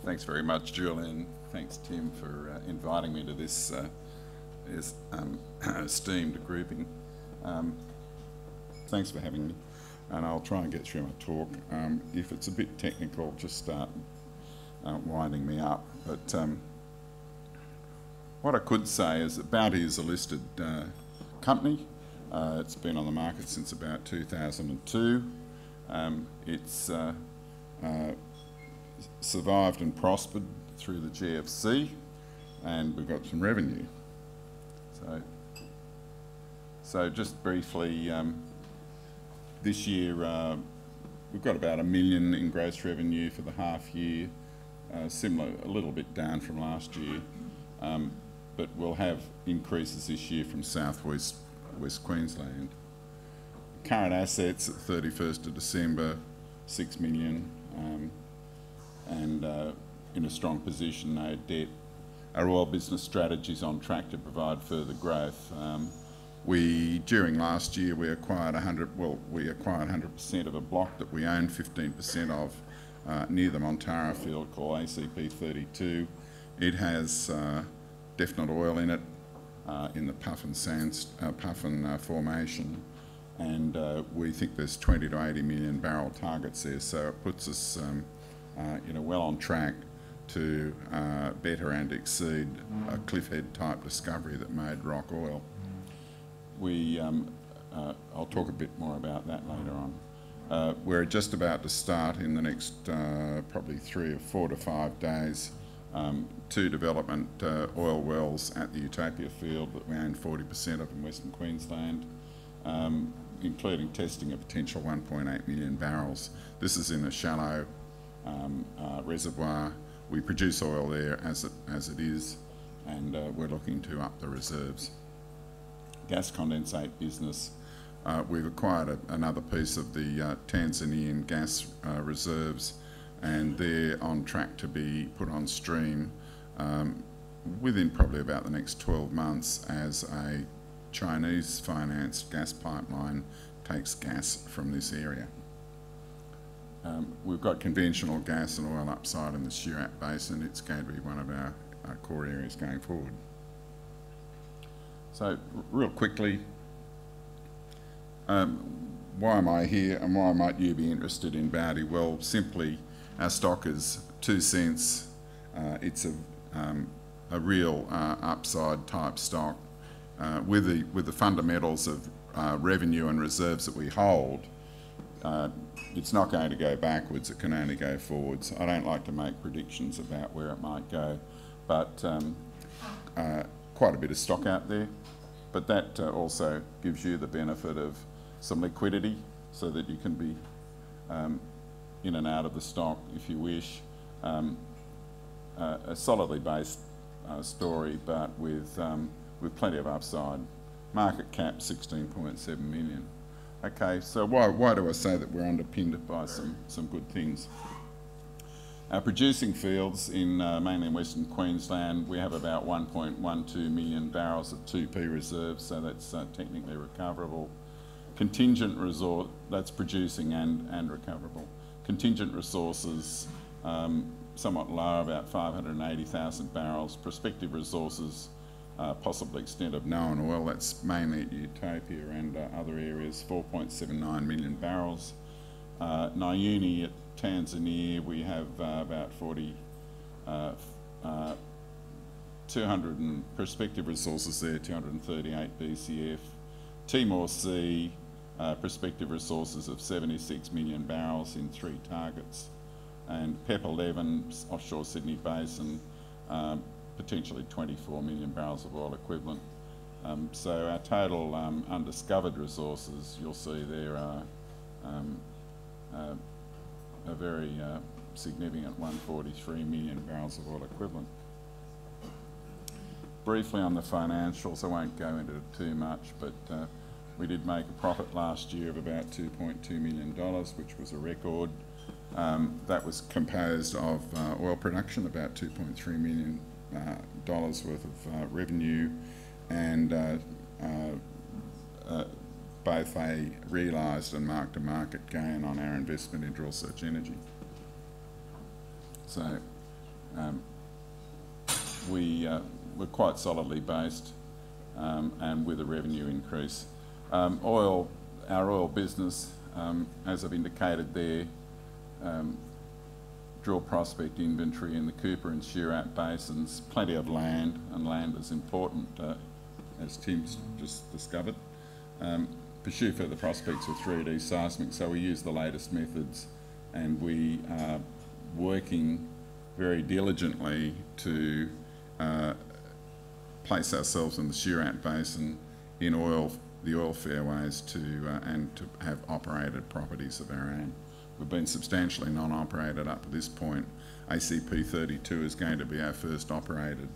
Thanks very much, Julian. Thanks, Tim, for inviting me to this esteemed grouping. Thanks for having me, and I'll try and get through my talk. If it's a bit technical, just start winding me up. But what I could say is that Bounty is a listed company. It's been on the market since about 2002. It's survived and prospered through the GFC, and we've got some revenue. So just briefly, this year we've got about $1 million in gross revenue for the half year, similar, a little bit down from last year, but we'll have increases this year from West Queensland. Current assets at 31st of December, 6 million, and in a strong position, no debt. Our oil business strategy is on track to provide further growth. During last year, we acquired 100% of a block that we own 15% of near the Montara field called ACP 32. It has definite oil in it, in the Puffin formation, and we think there's 20 to 80 million barrel targets there, so it puts us well on track to better and exceed a cliffhead type discovery that made rock oil. I'll talk a bit more about that later on. We're just about to start in the next probably 3 or 4 to 5 days 2 development oil wells at the Utopia field that we own 40% of in Western Queensland, including testing a potential 1.8 million barrels. This is in a shallow reservoir. We produce oil there as it is, and we're looking to up the reserves. Gas condensate business. We've acquired another piece of the Tanzanian gas reserves, and they're on track to be put on stream within probably about the next 12 months as a Chinese-financed gas pipeline takes gas from this area. We've got conventional gas and oil upside in the Circumpacific Basin. It's going to be one of our core areas going forward. So, real quickly, why am I here and why might you be interested in Bounty? Well, simply, our stock is 2 cents. It's a real upside type stock. With the fundamentals of revenue and reserves that we hold, it's not going to go backwards, it can only go forwards. I don't like to make predictions about where it might go, but quite a bit of stock out there. But that also gives you the benefit of some liquidity so that you can be in and out of the stock if you wish. A solidly based story, but with plenty of upside. Market cap 16.7 million. Okay, so why do I say that we're underpinned by some good things? Our producing fields mainly in Western Queensland, we have about 1.12 million barrels of 2P reserves, so that's technically recoverable. Contingent resource, that's producing and recoverable. Contingent resources, somewhat lower, about 580,000 barrels. Prospective resources, possible extent of known oil, that's mainly at Utopia and other areas, 4.79 million barrels. Nyuni at Tanzania, we have about 200 and prospective resources there, 238 BCF. Timor Sea, prospective resources of 76 million barrels in 3 targets. And PEP 11, offshore Sydney Basin, potentially 24 million barrels of oil equivalent. So our total undiscovered resources, you'll see there are a very significant 143 million barrels of oil equivalent. Briefly on the financials, I won't go into it too much, but we did make a profit last year of about $2.2 million, which was a record. That was composed of oil production, about $2.3 million worth of revenue, and both a realised and mark-to-market gain on our investment in Drillsearch Energy. So we're quite solidly based and with a revenue increase. Our oil business, as I've indicated there, drill prospect inventory in the Cooper and Circumpacific Basins, plenty of land, and land is important, as Tim's just discovered. Pursue further prospects with 3D seismic, so we use the latest methods, and we are working very diligently to place ourselves in the Circumpacific Basin in the oil fairways and to have operated properties of our own. We've been substantially non-operated up to this point. ACP 32 is going to be our first operated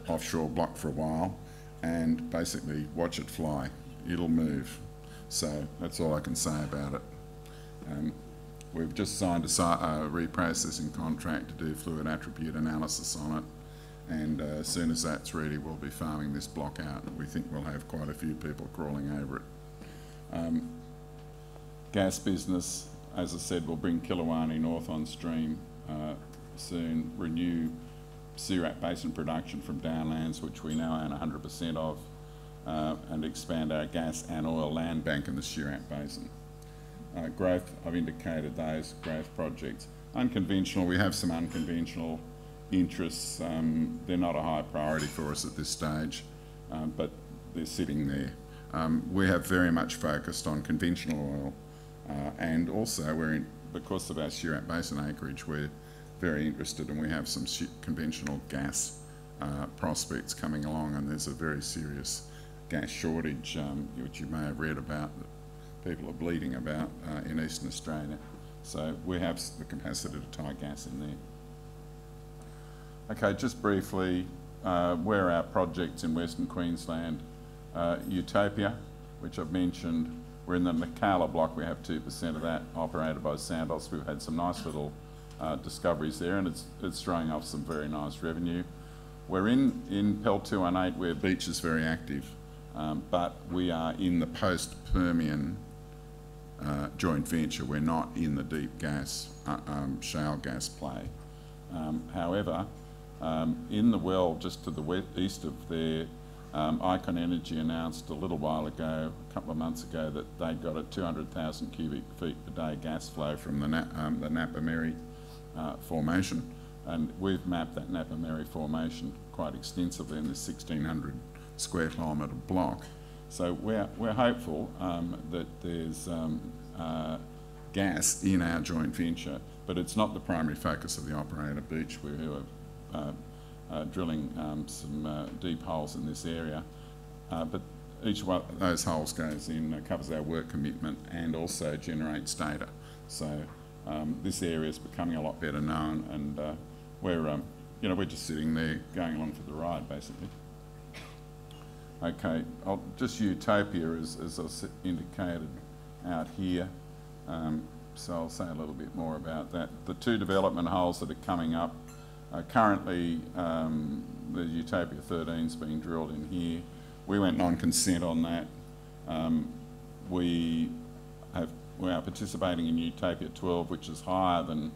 offshore block for a while, and basically watch it fly. It'll move. So that's all I can say about it. We've just signed a reprocessing contract to do fluid attribute analysis on it, and as soon as that's ready, we'll be farming this block out. We think we'll have quite a few people crawling over it. Gas business, as I said, we'll bring Kilawani North on stream soon, renew Circumpacific Basin production from downlands, which we now own 100% of, and expand our gas and oil land bank in the Circumpacific Basin. Growth, I've indicated those growth projects. Unconventional, we have some unconventional interests. They're not a high priority for us at this stage, but they're sitting there. We have very much focused on conventional oil, and also because of our Circumpacific Basin acreage, we're very interested, and we have some conventional gas prospects coming along, and there's a very serious gas shortage, which you may have read about, that people are bleeding about in Eastern Australia. So we have the capacity to tie gas in there. Okay, just briefly, where are our projects in Western Queensland? Utopia, which I've mentioned, we're in the Nakala block. We have 2% of that operated by Santos. We've had some nice little discoveries there, and it's throwing off some very nice revenue. We're in PEL 218, where Beach is very active, but we are in the post-Permian joint venture. We're not in the deep gas, shale gas play. However, in the well just to the east of there, Icon Energy announced a little while ago, a couple of months ago, that they'd got a 200,000 cubic feet per day gas flow from the Napameri formation, and we've mapped that Napameri formation quite extensively in this 1,600 square kilometre block. So we're hopeful that there's gas in our joint venture, but it's not the primary focus of the operator, Beach. We're drilling some deep holes in this area, but each one of those holes goes in, covers our work commitment, and also generates data. So this area is becoming a lot better known, and we're just sitting there going along for the ride, basically. Okay, just Utopia, as I indicated out here, so I'll say a little bit more about that. The two development holes that are coming up, currently the Utopia 13 is being drilled in here. We went non-consent on that. We are participating in Utopia 12, which is higher than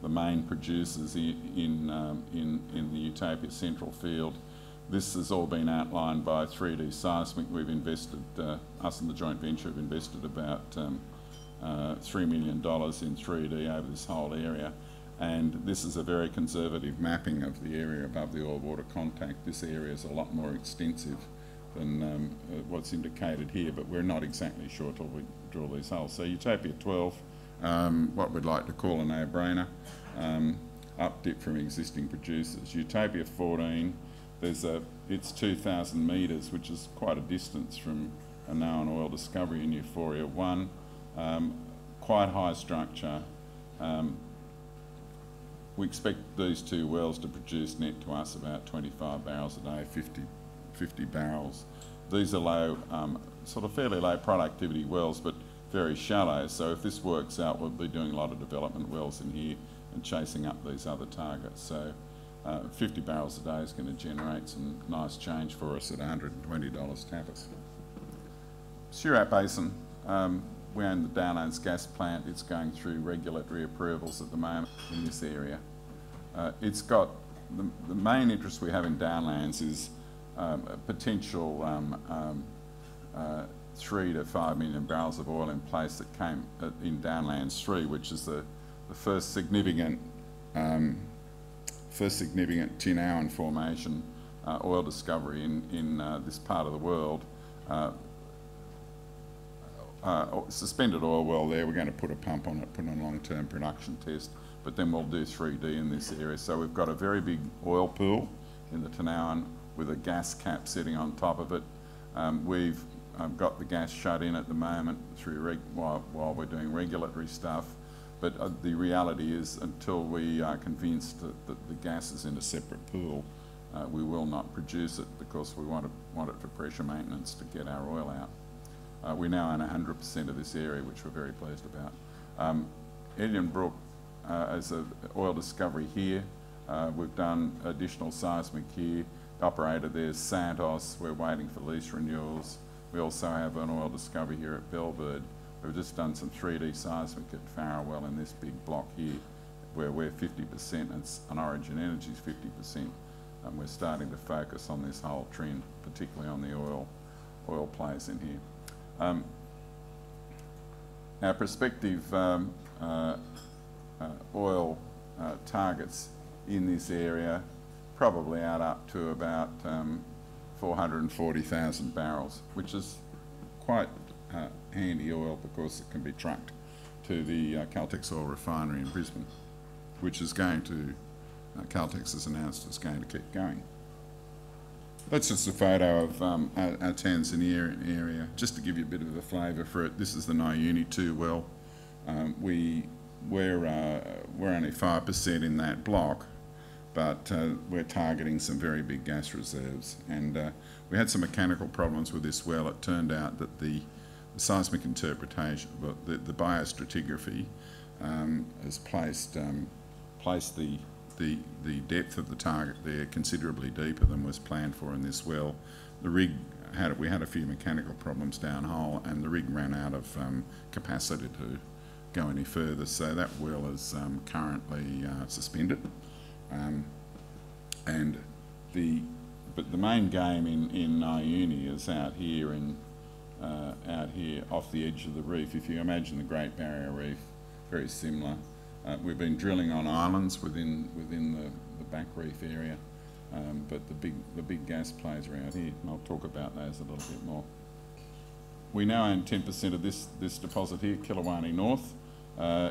the main producers in the Utopia Central field. This has all been outlined by 3D Seismic. We've invested, us and the joint venture have invested about $3 million in 3D over this whole area. And this is a very conservative mapping of the area above the oil-water contact. This area is a lot more extensive than what's indicated here, but we're not exactly sure till we drill these holes. So Utopia 12, what we'd like to call a no-brainer, up dip from existing producers. Utopia 14, it's 2,000 metres, which is quite a distance from a known oil discovery in Euphoria 1. Quite high structure. We expect these two wells to produce net to us about 25 barrels a day, 50 barrels. These are low, sort of fairly low productivity wells, but very shallow. So if this works out, we'll be doing a lot of development wells in here and chasing up these other targets. So 50 barrels a day is going to generate some nice change for us at $120 tapas. Circumpacific Basin, we own the Downlands gas plant. It's going through regulatory approvals at the moment in this area. It's got the main interest we have in downlands is a potential 3 to 5 million barrels of oil in place that came in Downlands 3, which is the first significant Tinawan formation oil discovery in this part of the world. Suspended oil well there. We're going to put a pump on it, put on a long-term production test, but then we'll do 3D in this area. So we've got a very big oil pool in the Tinawan with a gas cap sitting on top of it. We've got the gas shut in at the moment through while we're doing regulatory stuff, but the reality is until we are convinced that the gas is in a separate pool, we will not produce it because we want it for pressure maintenance to get our oil out. We now own 100% of this area, which we're very pleased about. Edian Brook as an oil discovery here. We've done additional seismic here. The operator there's Santos. We're waiting for lease renewals. We also have an oil discovery here at Bellbird. We've just done some 3D seismic at Farrowell in this big block here, where we're 50% and Origin Energy's 50%. And we're starting to focus on this whole trend, particularly on the oil plays in here. Our prospective oil targets in this area probably add up to about 440,000 barrels, which is quite handy oil because it can be trucked to the Caltex oil refinery in Brisbane, which is going to, Caltex has announced it's going to keep going. That's just a photo of our Tanzania area, just to give you a bit of a flavour for it. This is the Nyuni 2 well. We're only 5% in that block, but we're targeting some very big gas reserves. And we had some mechanical problems with this well. It turned out that the seismic interpretation, but the biostratigraphy has placed the depth of the target there considerably deeper than was planned for in this well. The rig we had a few mechanical problems downhole, and the rig ran out of capacity to go any further, so that well is currently suspended. But the main game in Nyuni is out here off the edge of the reef. If you imagine the Great Barrier Reef, very similar. We've been drilling on islands within the back reef area, but the big gas plays are out here, and I'll talk about those a little bit more. We now own 10% of this deposit here, Kilawani North.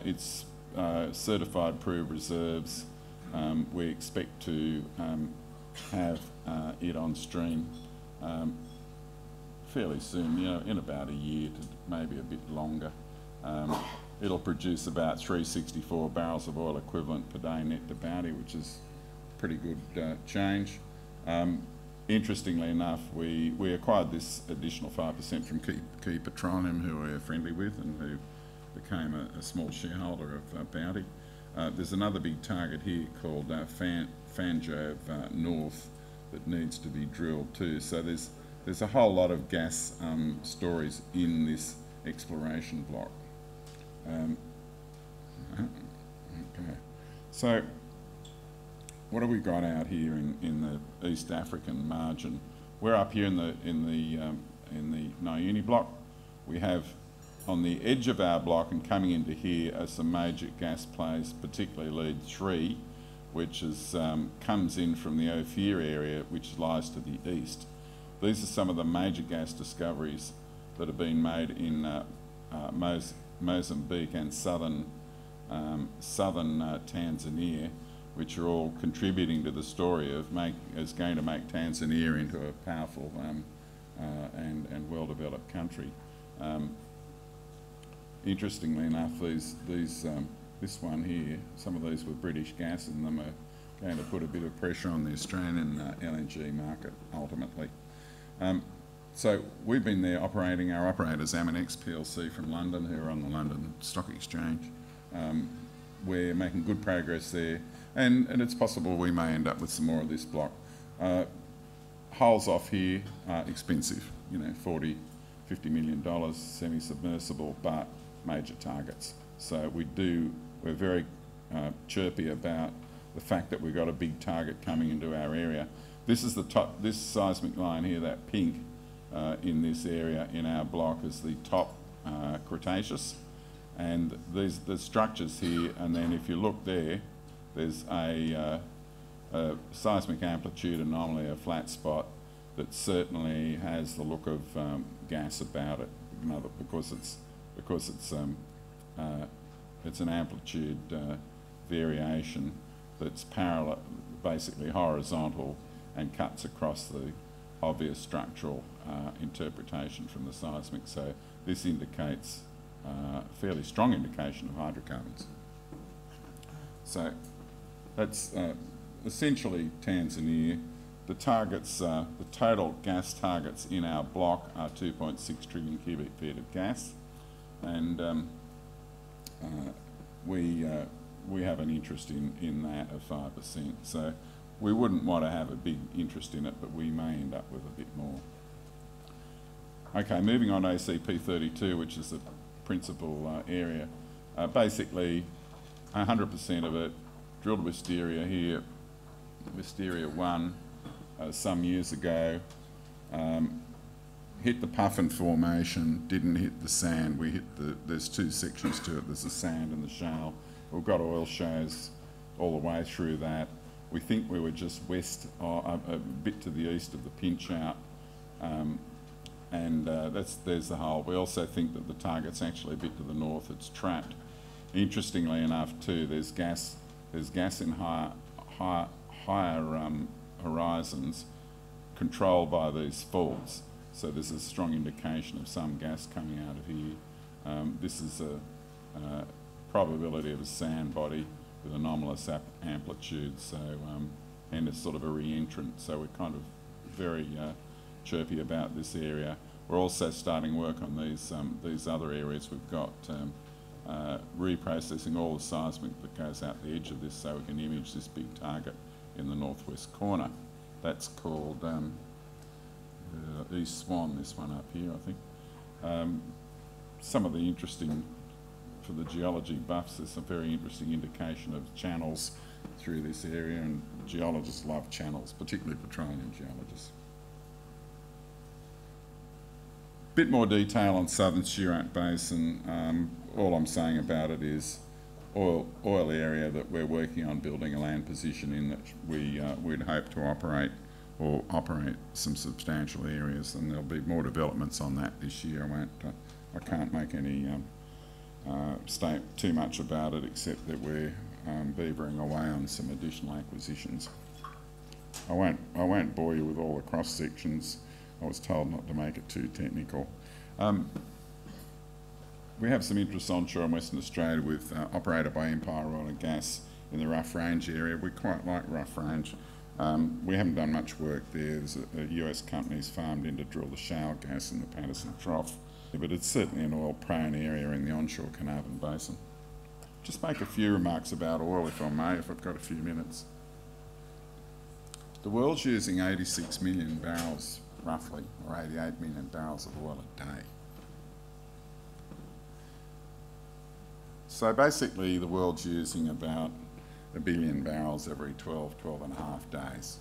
It's certified proved reserves. We expect to have it on stream fairly soon, in about a year to maybe a bit longer. It'll produce about 364 barrels of oil equivalent per day net to bounty, which is pretty good change. Interestingly enough, we acquired this additional 5% from Key Petroleum, who we're friendly with and who became a small shareholder of Bounty. There's another big target here called Fanjove North that needs to be drilled too. So there's a whole lot of gas stories in this exploration block. Okay, so what have we got out here in the East African margin? We're up here in the Nyuni block. We have on the edge of our block and coming into here are some major gas plays, particularly Lead 3, which comes in from the Ophir area, which lies to the east. These are some of the major gas discoveries that have been made in Mozambique and southern Tanzania, which are all contributing to the story of is going to make Tanzania into a powerful and well-developed country. Interestingly enough, this one here, some of these with British gas in them, are going to put a bit of pressure on the Australian LNG market ultimately. So we've been there operating, our operators Aminex PLC from London, who are on the London Stock Exchange. We're making good progress there, and it's possible we may end up with some more of this block. Holes off here are expensive, $40–50 million, semi-submersible, but major targets. So we're very chirpy about the fact that we've got a big target coming into our area. This is the top, this seismic line here, that pink in this area in our block is the top Cretaceous, and there's structures here, and then if you look there, there's a seismic amplitude anomaly, a flat spot that certainly has the look of gas about it, because it's an amplitude variation that's parallel, basically horizontal, and cuts across the obvious structural interpretation from the seismic. So this indicates a fairly strong indication of hydrocarbons. So that's essentially Tanzania. The targets, the total gas targets in our block are 2.6 trillion cubic feet of gas, and we have an interest in that of 5%. So we wouldn't want to have a big interest in it, but we may end up with a bit more. Okay, moving on to ACP32, which is the principal area. Basically, 100% of it, drilled Wisteria here, Wisteria 1, some years ago, hit the Puffin Formation, didn't hit the sand. We hit there's two sections to it, there's the sand and the shale. We've got oil shows all the way through that. We think we were just west, a bit to the east of the pinch out, and there's the hole. We also think that the target's actually a bit to the north, it's trapped. Interestingly enough too, there's gas in higher horizons controlled by these faults. So there's a strong indication of some gas coming out of here. This is a probability of a sand body with anomalous amplitude, so and it's sort of a re-entrant. So we're kind of very chirpy about this area. We're also starting work on these other areas. We've got reprocessing all the seismic that goes out the edge of this, so we can image this big target in the northwest corner. That's called East Swan, this one up here, I think. Some of the interesting, for the geology buffs, there's some very interesting indication of channels through this area, and geologists love channels, particularly petroleum geologists. Bit more detail on southern Circumpacific Basin. All I'm saying about it is oil area that we're working on building a land position in, that we'd hope to operate some substantial areas, and there'll be more developments on that this year. I can't make any state too much about it, except that we're beavering away on some additional acquisitions. I won't bore you with all the cross sections. I was told not to make it too technical. We have some interests onshore in Western Australia with operated by Empire Oil and Gas in the Rough Range area. We quite like Rough Range. We haven't done much work there. There's a US company's farmed in to drill the shale gas in the Patterson Trough, but it's certainly an oil-prone area in the onshore Carnarvon Basin. Just make a few remarks about oil, if I may, if I've got a few minutes. The world's using 86 million barrels, roughly, or 88 million barrels of oil a day. So basically the world's using about 1 billion barrels every 12 and a half days.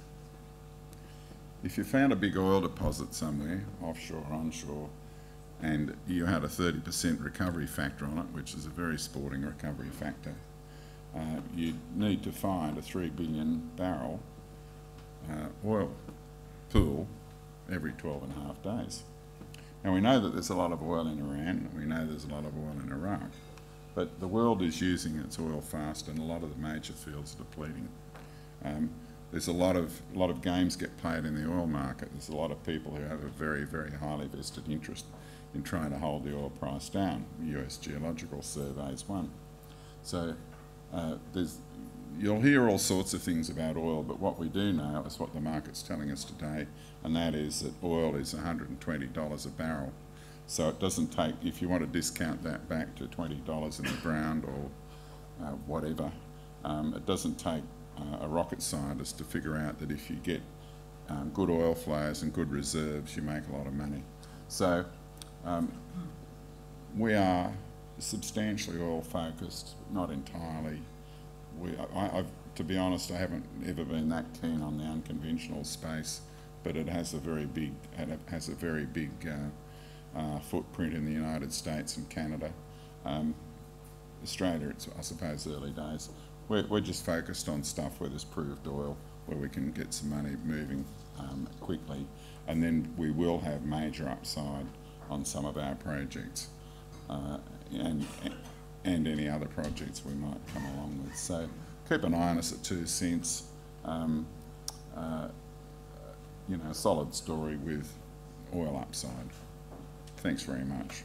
If you found a big oil deposit somewhere, offshore or onshore, and you had a 30% recovery factor on it, which is a very sporting recovery factor, you'd need to find a 3 billion barrel oil pool every 12 and a half days. Now we know that there's a lot of oil in Iran, and we know there's a lot of oil in Iraq, but the world is using its oil fast, and a lot of the major fields are depleting. There's a lot of games get played in the oil market. There's a lot of people who have a very, very highly vested interest in trying to hold the oil price down. The US Geological Survey is one. So you'll hear all sorts of things about oil, but what we do know is what the market's telling us today, and that is that oil is $120 a barrel. So it doesn't take, if you want to discount that back to $20 in the ground or whatever, it doesn't take a rocket scientist to figure out that if you get good oil flows and good reserves, you make a lot of money. So we are substantially oil focused, not entirely. to be honest, I haven't ever been that keen on the unconventional space, but it has a very big footprint in the United States and Canada. Australia, it's, I suppose, early days. We're just focused on stuff where there's proved oil, where we can get some money moving quickly, and then we will have major upside on some of our projects and any other projects we might come along with. So keep an eye on us at 2 cents. You know, a solid story with oil upside. Thanks very much.